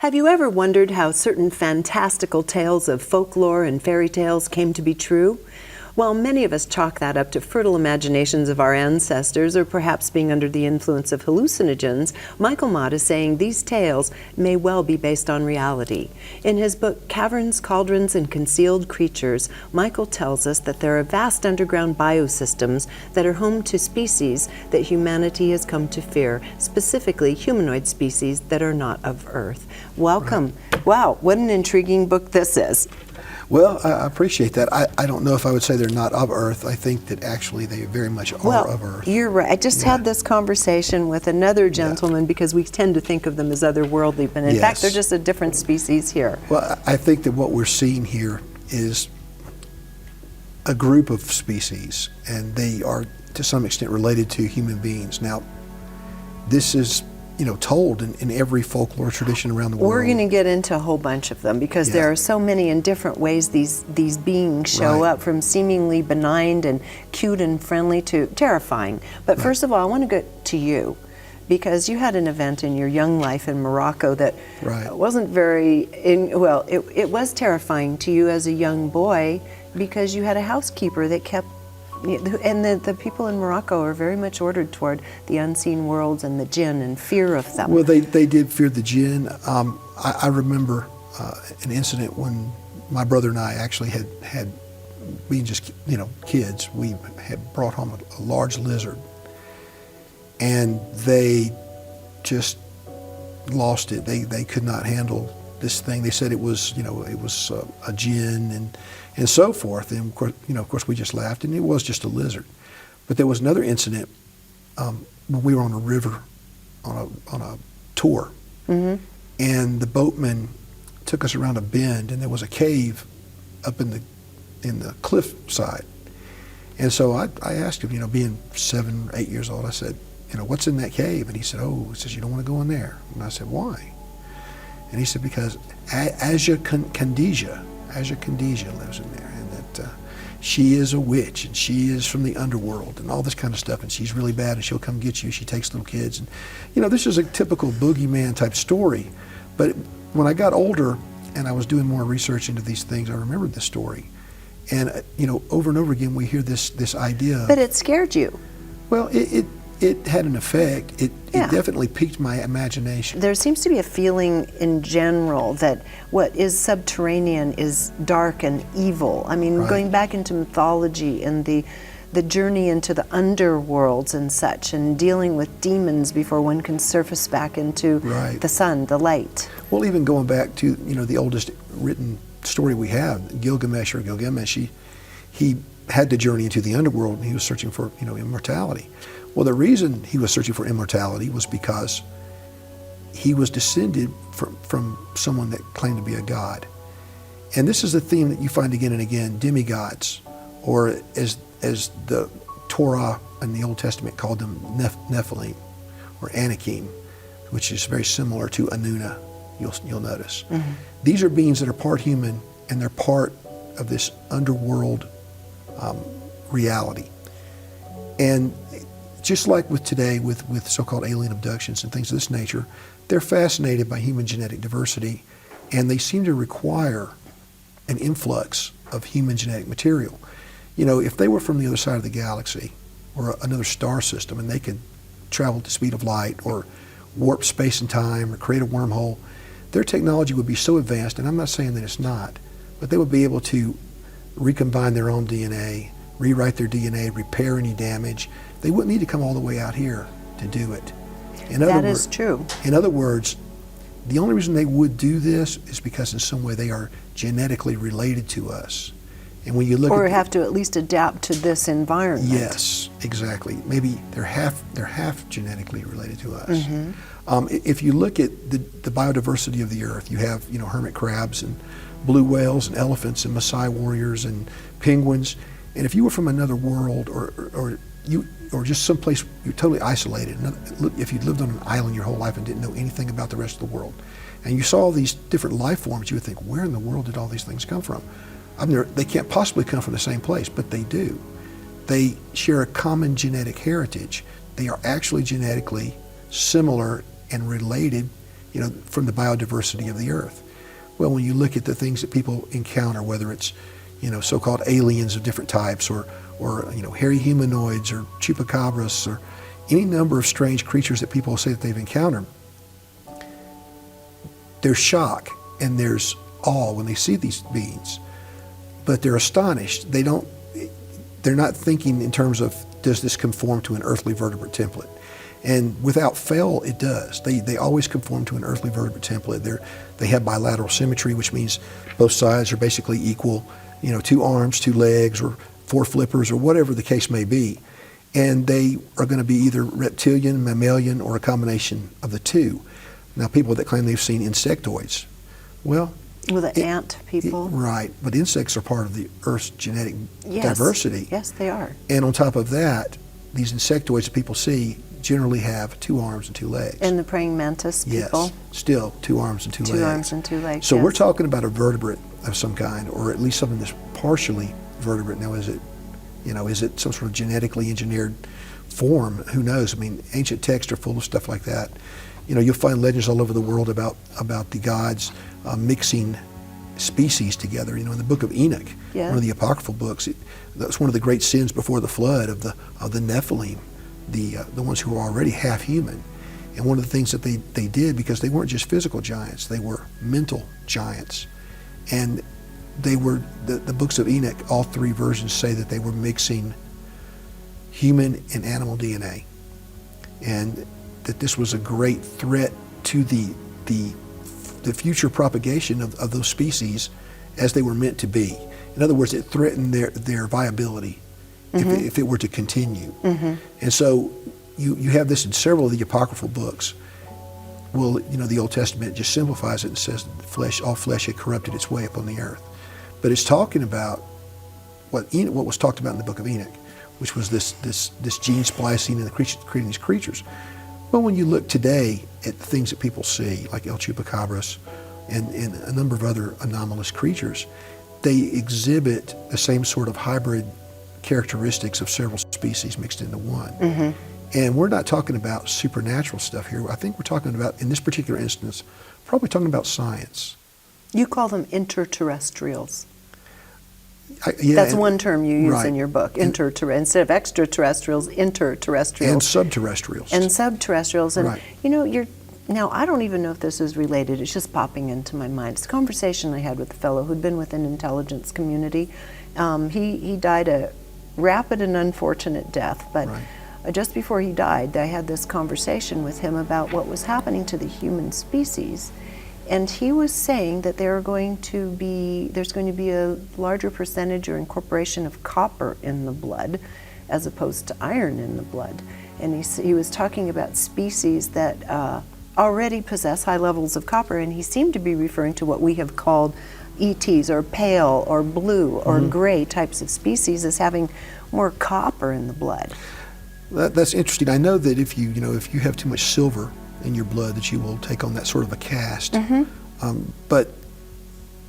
Have you ever wondered how certain fantastical tales of folklore and fairy tales came to be true? While many of us chalk that up to fertile imaginations of our ancestors or perhaps being under the influence of hallucinogens, Michael Motte is saying these tales may well be based on reality. In his book, Caverns, Cauldrons, and Concealed Creatures, Michael tells us that there are vast underground biosystems that are home to species that humanity has come to fear, specifically humanoid species that are not of Earth. Welcome. Right. Wow, what an intriguing book this is. Well, I appreciate that. I don't know if I would say they're not of Earth. I think that actually they very much are of Earth. You're right. I just had this conversation with another gentleman because we tend to think of them as otherworldly, but in fact they're just a different species here. Well, I think that what we're seeing here is a group of species, and they are to some extent related to human beings. Now, this is told in every folklore tradition around the world. We're going to get into a whole bunch of them because there are so many in different ways these beings show up, from seemingly benign and cute and friendly to terrifying. But first of all, I want to get to you, because you had an event in your young life in Morocco that wasn't very, it was terrifying to you as a young boy, because you had a housekeeper that kept, and the people in Morocco are very much ordered toward the unseen worlds and the jinn and fear of them. Well, they did fear the jinn. I remember an incident when my brother and I actually had being just kids, we had brought home a large lizard, and they just lost it. They could not handle this thing. They said it was a jinn and so forth. And of course we just laughed, and it was just a lizard. But there was another incident when we were on a river on a tour, and the boatman took us around a bend, and there was a cave up in the cliff side. And so I asked him, being 7 or 8 years old, I said, what's in that cave? And he said, he says, you don't want to go in there. And I said, why? And he said, because 𝗪𝗘𝗕𝗦𝗬𝗧 lives in there, and that she is a witch, and she is from the underworld, and all this kind of stuff, and she's really bad, and she'll come get you. She takes little kids. And this is a typical boogeyman type story. But when I got older and I was doing more research into these things, I remembered this story. And over and over again we hear this idea. But it scared you. Well, it had an effect. It definitely piqued my imagination. There seems to be a feeling in general that what is subterranean is dark and evil. I mean, going back into mythology and the journey into the underworlds and such, and dealing with demons before one can surface back into the sun, the light. Well, even going back to the oldest written story we have, Gilgamesh or Gilgamesh, he had to journey into the underworld, and he was searching for immortality. Well, the reason he was searching for immortality was because he was descended from someone that claimed to be a god. And this is a theme that you find again and again, demigods, or as the Torah in the Old Testament called them, Nephilim, or Anakim, which is very similar to Anuna, you'll notice. These are beings that are part human, and they're part of this underworld reality. And just like with today, with so-called alien abductions and things of this nature, they're fascinated by human genetic diversity, and they seem to require an influx of human genetic material. If they were from the other side of the galaxy or another star system, and they could travel at the speed of light or warp space and time or create a wormhole, their technology would be so advanced, and I'm not saying that it's not, but they would be able to recombine their own DNA, rewrite their DNA, repair any damage. They wouldn't need to come all the way out here to do it. That is true. In other words, the only reason they would do this is because in some way they are genetically related to us. And when you look have to at least adapt to this environment. Yes, exactly. Maybe they're half genetically related to us. If you look at the biodiversity of the earth, you have hermit crabs and blue whales and elephants and Maasai warriors and penguins. And if you were from another world, or just someplace you're totally isolated, if you'd lived on an island your whole life and didn't know anything about the rest of the world, and you saw all these different life forms, you would think, where in the world did all these things come from? They can't possibly come from the same place, but they do. They share a common genetic heritage. They are actually genetically similar and related from the biodiversity of the earth. Well, when you look at the things that people encounter, whether it's, so-called aliens of different types, or hairy humanoids, or chupacabras, or any number of strange creatures that people say that they've encountered, there's shock and there's awe when they see these beings, but they're astonished. They're not thinking in terms of, does this conform to an earthly vertebrate template? And without fail, it does. They always conform to an earthly vertebrate template. They have bilateral symmetry, which means both sides are basically equal, 2 arms, 2 legs, or 4 flippers, or whatever the case may be. And they are going to be either reptilian, mammalian, or a combination of the two. Now, people that claim they've seen insectoids, well, the ant people. Right, but insects are part of the Earth's genetic diversity. Yes, they are. And on top of that, these insectoids that people see generally have 2 arms and 2 legs. And the praying mantis people? Yes, still 2 arms and 2 legs. 2 arms and 2 legs, So yes. we're talking about a vertebrate of some kind, or at least something that's partially vertebrate. Now, is it some sort of genetically engineered form? Who knows? I mean, ancient texts are full of stuff like that. You'll find legends all over the world about the gods mixing species together. In the book of Enoch, one of the apocryphal books, that's one of the great sins before the flood of the Nephilim, the ones who were already half human. And one of the things that they did, because they weren't just physical giants, they were mental giants. And they were, the books of Enoch, all 3 versions say that they were mixing human and animal DNA. And that this was a great threat to the future propagation of those species as they were meant to be. In other words, it threatened their viability if it were to continue. And so you have this in several of the apocryphal books. Well, the Old Testament just simplifies it and says that all flesh had corrupted its way upon the earth. But it's talking about what was talked about in the book of Enoch, which was this gene splicing and creating these creatures. Well, when you look today at the things that people see, like El Chupacabras and a number of other anomalous creatures, they exhibit the same sort of hybrid characteristics of several species mixed into one. And we're not talking about supernatural stuff here. I think we're talking about, in this particular instance, probably talking about science. You call them interterrestrials. Yeah, that's one term you use right. in your book, instead of extraterrestrials, interterrestrials. And subterrestrials. And subterrestrials. And right. Now I don't even know if this is related, it's just popping into my mind. It's a conversation I had with a fellow who'd been with an intelligence community. He died a rapid and unfortunate death, but right. Just before he died, I had this conversation with him about what was happening to the human species. And he was saying that there's going to be a larger percentage or incorporation of copper in the blood as opposed to iron in the blood. And he was talking about species that already possess high levels of copper, and he seemed to be referring to what we have called ETs, or pale or blue or gray types of species, as having more copper in the blood. That's interesting. I know that if you have too much silver in your blood, that you will take on that sort of a cast. But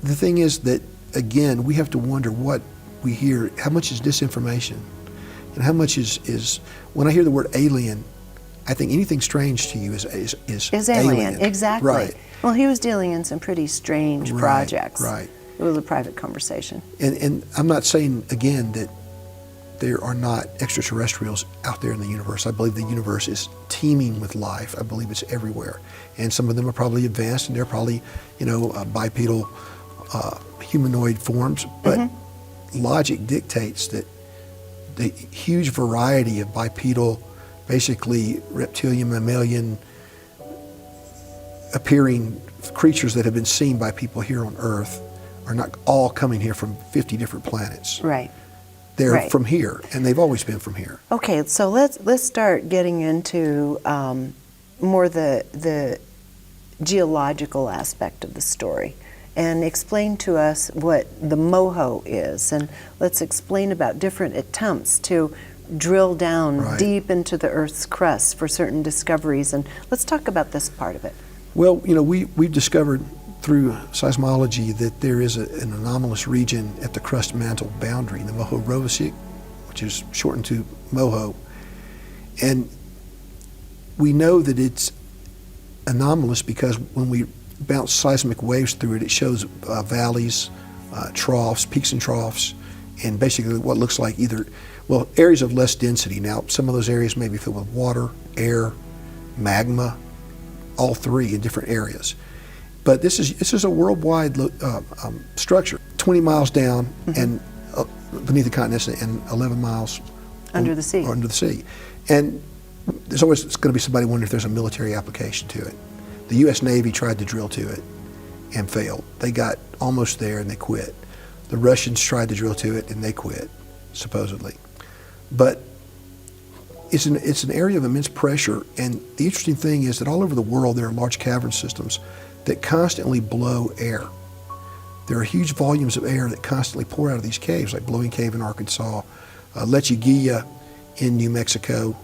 the thing is that, again, we have to wonder what we hear. How much is disinformation, and how much is when I hear the word alien, I think anything strange to you is alien. Exactly. Right. Well, he was dealing in some pretty strange projects. Right. It was a private conversation. And I'm not saying again that there are not extraterrestrials out there in the universe. I believe the universe is teeming with life. I believe it's everywhere. And some of them are probably advanced, and they're probably, bipedal humanoid forms. But logic dictates that the huge variety of bipedal, basically reptilian, mammalian appearing creatures that have been seen by people here on Earth are not all coming here from 50 different planets. Right. They're from here, and they've always been from here. Okay, so let's start getting into more the geological aspect of the story, and explain to us what the moho is, and let's explain about different attempts to drill down deep into the Earth's crust for certain discoveries, and let's talk about this part of it. Well, we've discovered through seismology that there is an anomalous region at the crust mantle boundary, the Moho Rovesic, which is shortened to Moho. And we know that it's anomalous because when we bounce seismic waves through it, it shows valleys, troughs, peaks and troughs, and basically what looks like areas of less density. Now, some of those areas may be filled with water, air, magma, all three in different areas. But this is a worldwide structure, 20 miles down and beneath the continent and 11 miles under the sea. Under the sea. And there's always going to be somebody wondering if there's a military application to it. The U.S. Navy tried to drill to it and failed. They got almost there and they quit. The Russians tried to drill to it and they quit, supposedly. But it's an area of immense pressure, and the interesting thing is that all over the world there are large cavern systems that constantly blow air. There are huge volumes of air that constantly pour out of these caves, like Blowing Cave in Arkansas, 𝗪𝗓𝗕𝗦𝗧𝗘 in New Mexico,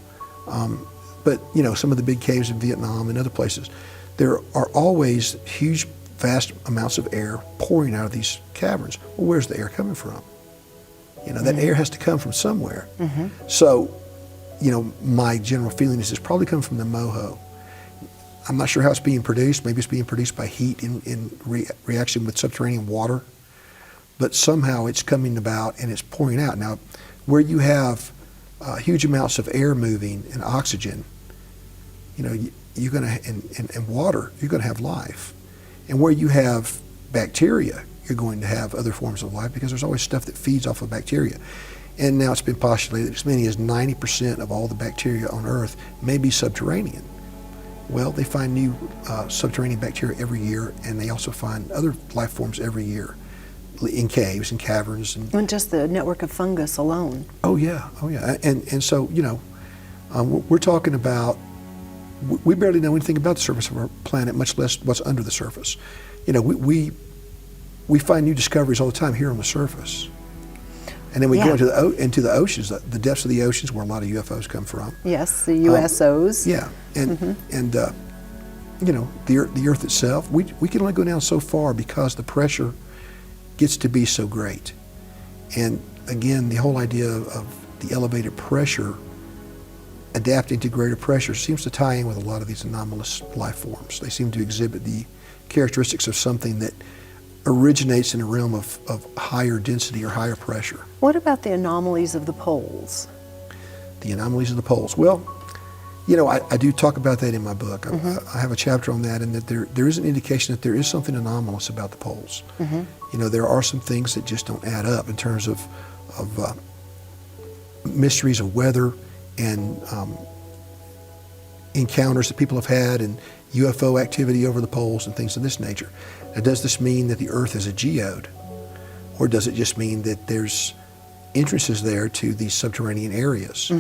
but some of the big caves in Vietnam and other places. There are always huge, vast amounts of air pouring out of these caverns. Well, where's the air coming from? That air has to come from somewhere. So, my general feeling is it's probably coming from the Moho. I'm not sure how it's being produced. Maybe it's being produced by heat in reaction with subterranean water. But somehow it's coming about and it's pouring out. Now, where you have huge amounts of air moving and oxygen, you're going to, and water, you're going to have life. And where you have bacteria, you're going to have other forms of life because there's always stuff that feeds off of bacteria. And now it's been postulated that as many as 90% of all the bacteria on Earth may be subterranean. Well, they find new subterranean bacteria every year, and they also find other life forms every year in caves and caverns. And just the network of fungus alone. Oh yeah. And so, we're talking about, we barely know anything about the surface of our planet, much less what's under the surface. We find new discoveries all the time here on the surface. And then we go into the oceans, the depths of the oceans where a lot of UFOs come from. Yes, the USOs. Yeah, and the Earth itself, we can only go down so far because the pressure gets to be so great. And again, the whole idea of the elevated pressure adapting to greater pressure seems to tie in with a lot of these anomalous life forms. They seem to exhibit the characteristics of something that originates in a realm of higher density or higher pressure. What about the anomalies of the poles? The anomalies of the poles. Well, I do talk about that in my book. I have a chapter on that, and that there is an indication that there is something anomalous about the poles. There are some things that just don't add up in terms of mysteries of weather and encounters that people have had and UFO activity over the poles and things of this nature. Now, does this mean that the Earth is a geode? Or does it just mean that there's entrances there to these subterranean areas?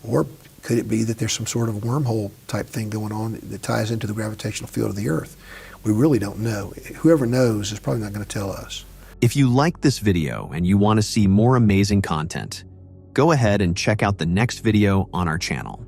Or could it be that there's some sort of wormhole type thing going on that ties into the gravitational field of the Earth? We really don't know. Whoever knows is probably not going to tell us. If you like this video and you want to see more amazing content, go ahead and check out the next video on our channel.